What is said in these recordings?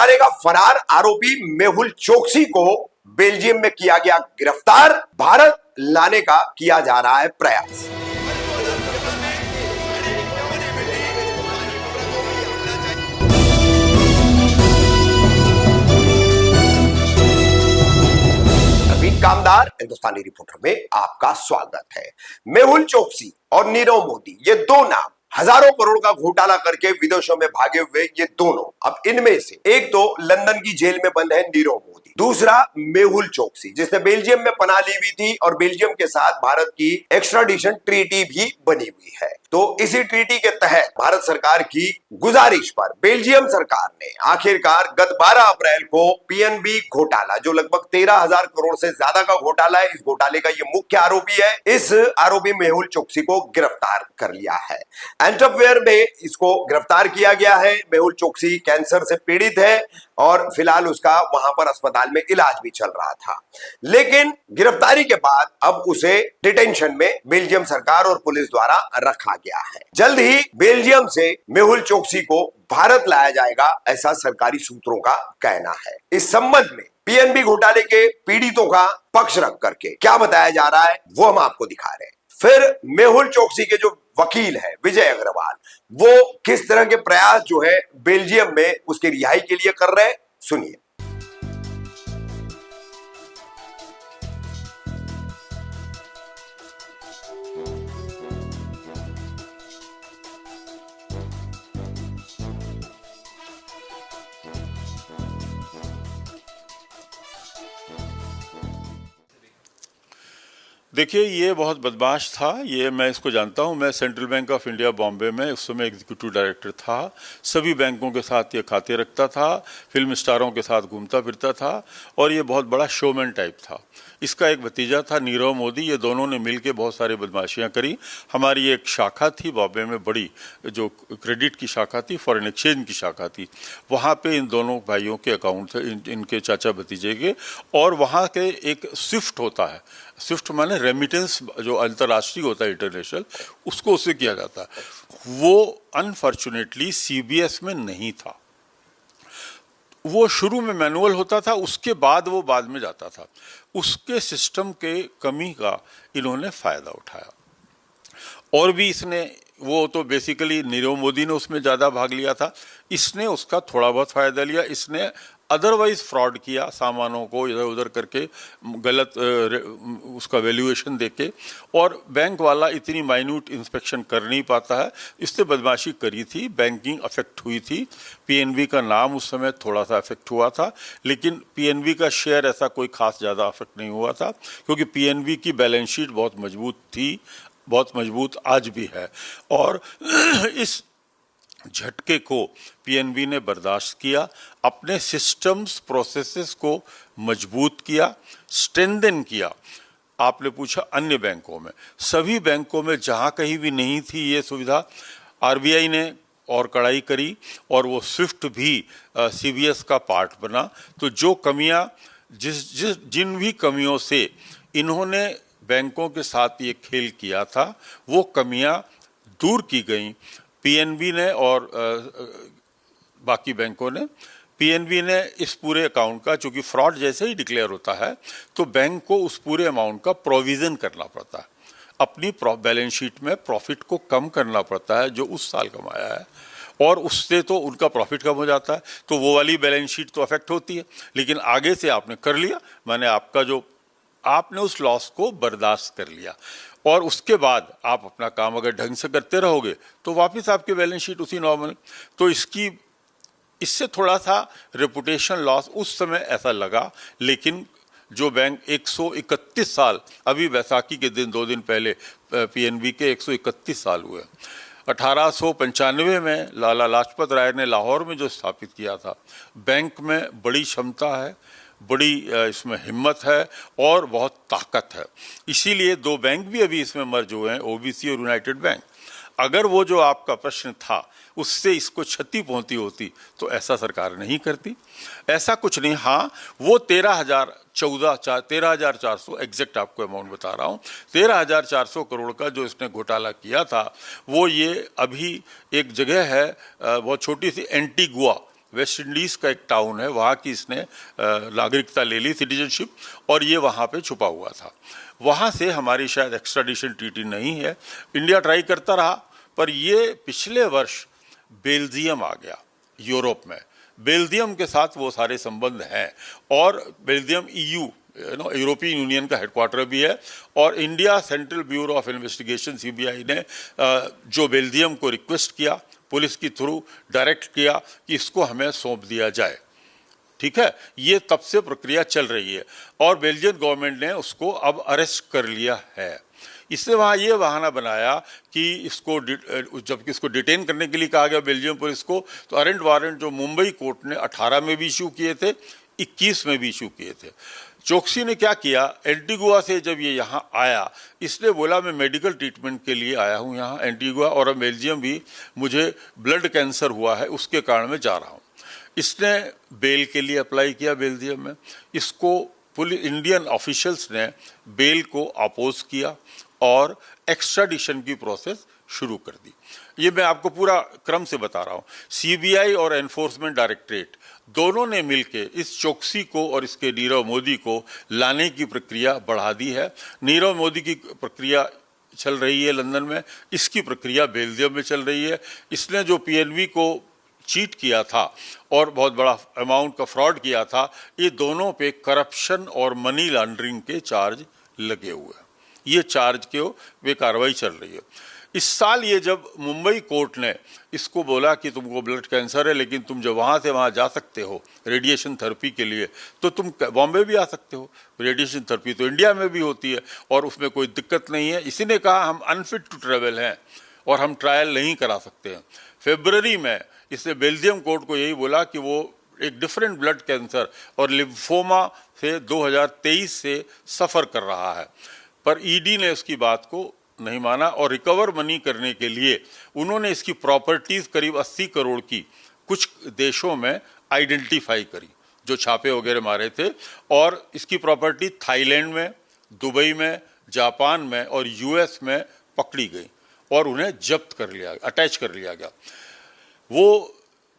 घोटाले का फरार आरोपी मेहुल चोकसी को बेल्जियम में किया गया गिरफ्तार, भारत लाने का किया जा रहा है प्रयास। नवीन कामदार हिंदुस्तानी रिपोर्टर में आपका स्वागत है। मेहुल चोकसी और नीरव मोदी, ये दो नाम हजारों करोड़ का घोटाला करके विदेशों में भागे हुए ये दोनों, अब इनमें से एक तो लंदन की जेल में बंद है नीरव मोदी, दूसरा मेहुल चोकसी जिसने बेल्जियम में पनाह ली हुई थी और बेल्जियम के साथ भारत की एक्स्ट्राडिशन ट्रीटी भी बनी हुई है। तो इसी ट्रीटी के तहत भारत सरकार की गुजारिश पर बेल्जियम सरकार ने आखिरकार गत 12 अप्रैल को पीएनबी घोटाला, जो लगभग 13,000 करोड़ से ज्यादा का घोटाला है, इस घोटाले का ये मुख्य आरोपी है, इस आरोपी मेहुल चोकसी को गिरफ्तार कर लिया है। एंटरप्रेन्योर में इसको गिरफ्तार किया गया है। मेहुल चोकसी कैंसर से पीड़ित है और फिलहाल उसका वहां पर अस्पताल में इलाज भी चल रहा था, लेकिन गिरफ्तारी के बाद अब उसे डिटेंशन में बेल्जियम सरकार और पुलिस द्वारा रखा गया है। जल्द ही बेल्जियम से मेहुल चोकसी को भारत लाया जाएगा, ऐसा सरकारी सूत्रों का कहना है। इस संबंध में पीएनबी घोटाले के पीड़ितों का पक्ष रख करके क्या बताया जा रहा है वो हम आपको दिखा रहे हैं। फिर मेहुल चोकसी के जो वकील है विजय अग्रवाल, वो किस तरह के प्रयास जो है बेल्जियम में उसकी रिहाई के लिए कर रहे हैं, सुनिए। देखिए, ये बहुत बदमाश था, ये मैं इसको जानता हूँ। मैं central bank of India Bombay में उस समय एग्जीक्यूटिव डायरेक्टर था। सभी बैंकों के साथ ये खाते रखता था, फिल्म स्टारों के साथ घूमता फिरता था और ये बहुत बड़ा शोमैन टाइप था। इसका एक भतीजा था नीरव मोदी, ये दोनों ने मिलकर बहुत सारी बदमाशियाँ करी। हमारी एक शाखा थी बॉम्बे में बड़ी, जो क्रेडिट की शाखा थी, फॉरेन एक्सचेंज की शाखा थी, वहाँ पे इन दोनों भाइयों के अकाउंट थे, इनके चाचा भतीजे के। और वहाँ के एक स्विफ्ट होता है, स्विफ्ट माने रेमिटेंस, जो अंतर्राष्ट्रीय होता है, इंटरनेशनल, उसको उससे किया जाता है। वो अनफॉर्चुनेटली सीबीएस में नहीं था। वो शुरू में मैनुअल होता था, उसके बाद वो बाद में जाता था। उसके सिस्टम के कमी का इन्होंने फायदा उठाया। और भी इसने, वो तो बेसिकली नीरव मोदी ने उसमें ज़्यादा भाग लिया था, इसने उसका थोड़ा बहुत फायदा लिया। इसने अदरवाइज फ्रॉड किया, सामानों को इधर उधर करके, गलत उसका वैल्यूएशन देके, और बैंक वाला इतनी माइन्यूट इंस्पेक्शन कर नहीं पाता है, इससे बदमाशी करी थी। बैंकिंग अफेक्ट हुई थी, पीएनबी का नाम उस समय थोड़ा सा अफेक्ट हुआ था, लेकिन पीएनबी का शेयर ऐसा कोई खास ज़्यादा अफेक्ट नहीं हुआ था, क्योंकि पीएनबी की बैलेंस शीट बहुत मजबूत थी, बहुत मजबूत आज भी है। और इस झटके को पीएनबी ने बर्दाश्त किया, अपने सिस्टम्स प्रोसेसेस को मजबूत किया, स्ट्रेंथन किया। आपने पूछा अन्य बैंकों में, सभी बैंकों में जहां कहीं भी नहीं थी ये सुविधा, आरबीआई ने और कड़ाई करी और वो स्विफ्ट भी सीबीएस का पार्ट बना। तो जो कमियां, जिन भी कमियों से इन्होंने बैंकों के साथ ये खेल किया था, वो कमियां दूर की गई पीएनबी ने और बाकी बैंकों ने। पीएनबी ने इस पूरे अकाउंट का, चूंकि फ्रॉड जैसे ही डिक्लेयर होता है तो बैंक को उस पूरे अमाउंट का प्रोविजन करना पड़ता है, अपनी बैलेंस शीट में प्रॉफिट को कम करना पड़ता है जो उस साल कमाया है, और उससे तो उनका प्रॉफिट कम हो जाता है, तो वो वाली बैलेंस शीट तो अफेक्ट होती है। लेकिन आगे से आपने कर लिया, माने आपने उस लॉस को बर्दाश्त कर लिया, और उसके बाद आप अपना काम अगर ढंग से करते रहोगे तो वापस आपकी बैलेंस शीट उसी नॉर्मल। तो इससे थोड़ा सा रेपुटेशन लॉस उस समय ऐसा लगा, लेकिन जो बैंक 131 साल, अभी बैसाखी के दिन 2 दिन पहले पीएनबी के 131 साल हुए। 1895 में लाला लाजपत राय ने लाहौर में जो स्थापित किया था, बैंक में बड़ी क्षमता है, बड़ी इसमें हिम्मत है और बहुत ताकत है। इसीलिए 2 बैंक भी अभी इसमें मर्ज हुए हैं, ओबीसी और यूनाइटेड बैंक। अगर वो जो आपका प्रश्न था उससे इसको क्षति पहुंची होती तो ऐसा सरकार नहीं करती, ऐसा कुछ नहीं। हाँ, वो 13,400 एग्जैक्ट आपको अमाउंट बता रहा हूँ, 13,400 करोड़ का जो इसने घोटाला किया था, वो ये अभी एक जगह है बहुत छोटी सी, एंटीगुआ वेस्ट इंडीज का एक टाउन है, वहाँ की इसने नागरिकता ले ली, सिटीजनशिप, और ये वहाँ पे छुपा हुआ था। वहाँ से हमारी शायद एक्स्ट्राडिशन ट्रीटी नहीं है, इंडिया ट्राई करता रहा, पर ये पिछले वर्ष बेल्जियम आ गया यूरोप में। बेल्जियम के साथ वो सारे संबंध हैं, और बेल्जियम EU यूरोपियन यूनियन का हेडक्वार्टर भी है, और India central bureau of investigation CBI ने जो बेल्जियम को रिक्वेस्ट किया, पुलिस के थ्रू डायरेक्ट किया कि इसको हमें सौंप दिया जाए। ठीक है, ये तब से प्रक्रिया चल रही है, और बेल्जियन गवर्नमेंट ने उसको अब अरेस्ट कर लिया है। इसने वहाँ ये बहाना बनाया कि इसको जबकि इसको डिटेन करने के लिए कहा गया बेल्जियम पुलिस को, तो अरेस्ट वारंट जो मुंबई कोर्ट ने 18 में भी इशू किए थे, 21 में भी इशू किए थे। चोकसी ने क्या किया, एंटीगुआ से जब ये यहाँ आया, इसने बोला मैं मेडिकल ट्रीटमेंट के लिए आया हूँ यहाँ एंटीगुआ, और अब बेल्जियम भी मुझे ब्लड कैंसर हुआ है, उसके कारण मैं जा रहा हूँ। इसने बेल के लिए अप्लाई किया बेल्जियम में, इसको इंडियन ऑफिशियल्स ने बेल को अपोज किया और एक्स्ट्राडिशन की प्रोसेस शुरू कर दी। ये मैं आपको पूरा क्रम से बता रहा हूँ। CBI और एनफोर्समेंट डायरेक्टरेट दोनों ने मिलकर इस चोकसी को और इसके नीरव मोदी को लाने की प्रक्रिया बढ़ा दी है। नीरव मोदी की प्रक्रिया चल रही है लंदन में, इसकी प्रक्रिया बेल्जियम में चल रही है। इसने जो PNB को चीट किया था और बहुत बड़ा अमाउंट का फ्रॉड किया था, ये दोनों पे करप्शन और मनी लॉन्ड्रिंग के चार्ज लगे हुए हैं। ये चार्ज के वे कार्रवाई चल रही है। इस साल ये जब मुंबई कोर्ट ने इसको बोला कि तुमको ब्लड कैंसर है, लेकिन तुम जब वहाँ से वहाँ जा सकते हो रेडिएशन थेरेपी के लिए, तो तुम बॉम्बे भी आ सकते हो। रेडिएशन थेरेपी तो इंडिया में भी होती है और उसमें कोई दिक्कत नहीं है। इसी ने कहा हम अनफिट टू ट्रेवल हैं और हम ट्रायल नहीं करा सकते हैं। फरवरी में इसने बेल्जियम कोर्ट को यही बोला कि वो एक डिफरेंट ब्लड कैंसर और लिम्फोमा से 2023 से सफ़र कर रहा है, पर ED ने उसकी बात को नहीं माना और रिकवर मनी करने के लिए उन्होंने इसकी प्रॉपर्टीज करीब 80 करोड़ की कुछ देशों में आइडेंटिफाई करी, जो छापे वगैरह मारे थे, और इसकी प्रॉपर्टी थाईलैंड में, दुबई में, जापान में और US में पकड़ी गई और उन्हें जब्त कर लिया, अटैच कर लिया गया। वो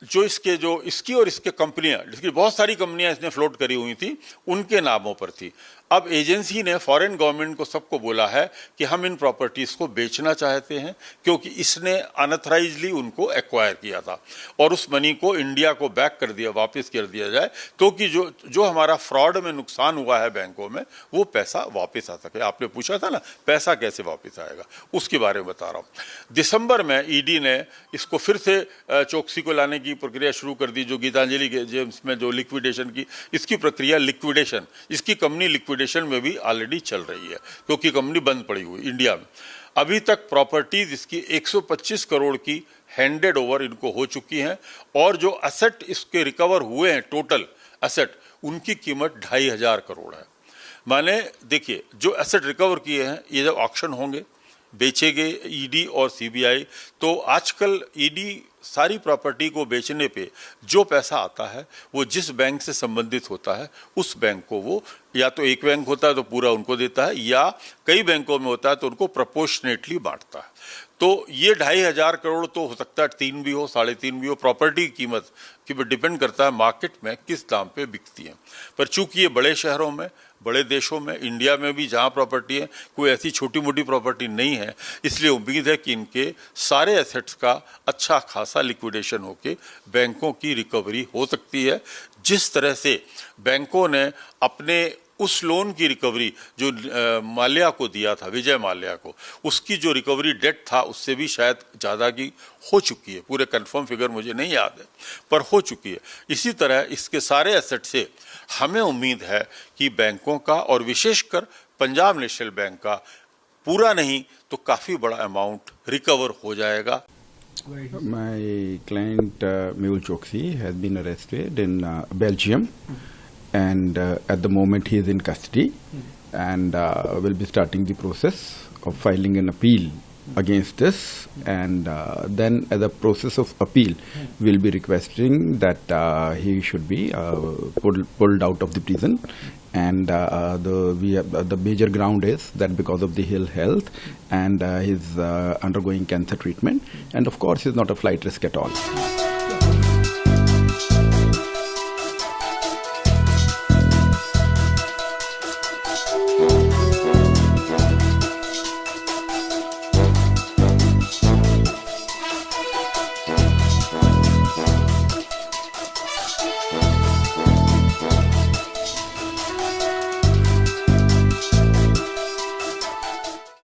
जो इसकी और इसके कंपनियां, जिसकी बहुत सारी कंपनियां इसने फ्लोट करी हुई थी, उनके नामों पर थी। अब एजेंसी ने फॉरेन गवर्नमेंट को सबको बोला है कि हम इन प्रॉपर्टीज को बेचना चाहते हैं, क्योंकि इसने अनऑथराइजली उनको एक्वायर किया था और उस मनी को इंडिया को बैक कर दिया, वापस कर दिया जाए, तो कि जो हमारा फ्रॉड में नुकसान हुआ है बैंकों में, वो पैसा वापस आ सके। आपने पूछा था ना पैसा कैसे वापस आएगा, उसके बारे में बता रहा हूँ। दिसंबर में ED ने इसको फिर से चोकसी को लाने की प्रक्रिया शुरू कर दी, जो गीतांजलि के जेम्स में जो लिक्विडेशन की, इसकी प्रक्रिया लिक्विडेशन, इसकी कंपनी लिक्विडेशन में भी ऑलरेडी चल रही है, क्योंकि कंपनी बंद पड़ी हुई इंडिया में। अभी तक प्रॉपर्टीज इसकी 125 करोड़ की हैंडेड ओवर इनको हो चुकी हैं, और जो असेट इसके रिकवर हुए हैं, टोटल असेट, उनकी कीमत 2500 करोड़ है। माने देखिए, जो एसेट रिकवर किए हैं, ये जब ऑक्शन होंगे, बेचेंगे ED और CBI, तो आजकल ED सारी प्रॉपर्टी को बेचने पे जो पैसा आता है वो जिस बैंक से संबंधित होता है उस बैंक को, वो या तो एक बैंक होता है तो पूरा उनको देता है, या कई बैंकों में होता है तो उनको प्रोपोर्शनेटली बांटता है। तो ये 2500 करोड़ तो हो सकता है 3 भी हो, 3.5 भी हो, प्रॉपर्टी की कीमत की डिपेंड करता है मार्केट में किस दाम पे बिकती है। पर चूंकि ये बड़े शहरों में, बड़े देशों में, इंडिया में भी जहाँ प्रॉपर्टी है, कोई ऐसी छोटी मोटी प्रॉपर्टी नहीं है, इसलिए उम्मीद है कि इनके सारे एसेट्स का अच्छा खासा लिक्विडेशन होके बैंकों की रिकवरी हो सकती है। जिस तरह से बैंकों ने अपने उस लोन की रिकवरी जो माल्या को दिया था, विजय माल्या को, उसकी जो रिकवरी डेट था उससे भी शायद ज़्यादा की हो चुकी है। पूरे कंफर्म फिगर मुझे नहीं याद है, पर हो चुकी है। इसी तरह इसके सारे एसेट से हमें उम्मीद है कि बैंकों का, और विशेषकर पंजाब नेशनल बैंक का, पूरा नहीं तो काफ़ी बड़ा अमाउंट रिकवर हो जाएगा। My client Mehul Choksi has been arrested in Belgium, and at the moment he is in custody, and will be starting the process of filing an appeal against us, and then as a process of appeal we'll be requesting that he should be pulled out of the prison, and the major ground is that because of the ill health and he's undergoing cancer treatment, and of course he's not a flight risk at all. है।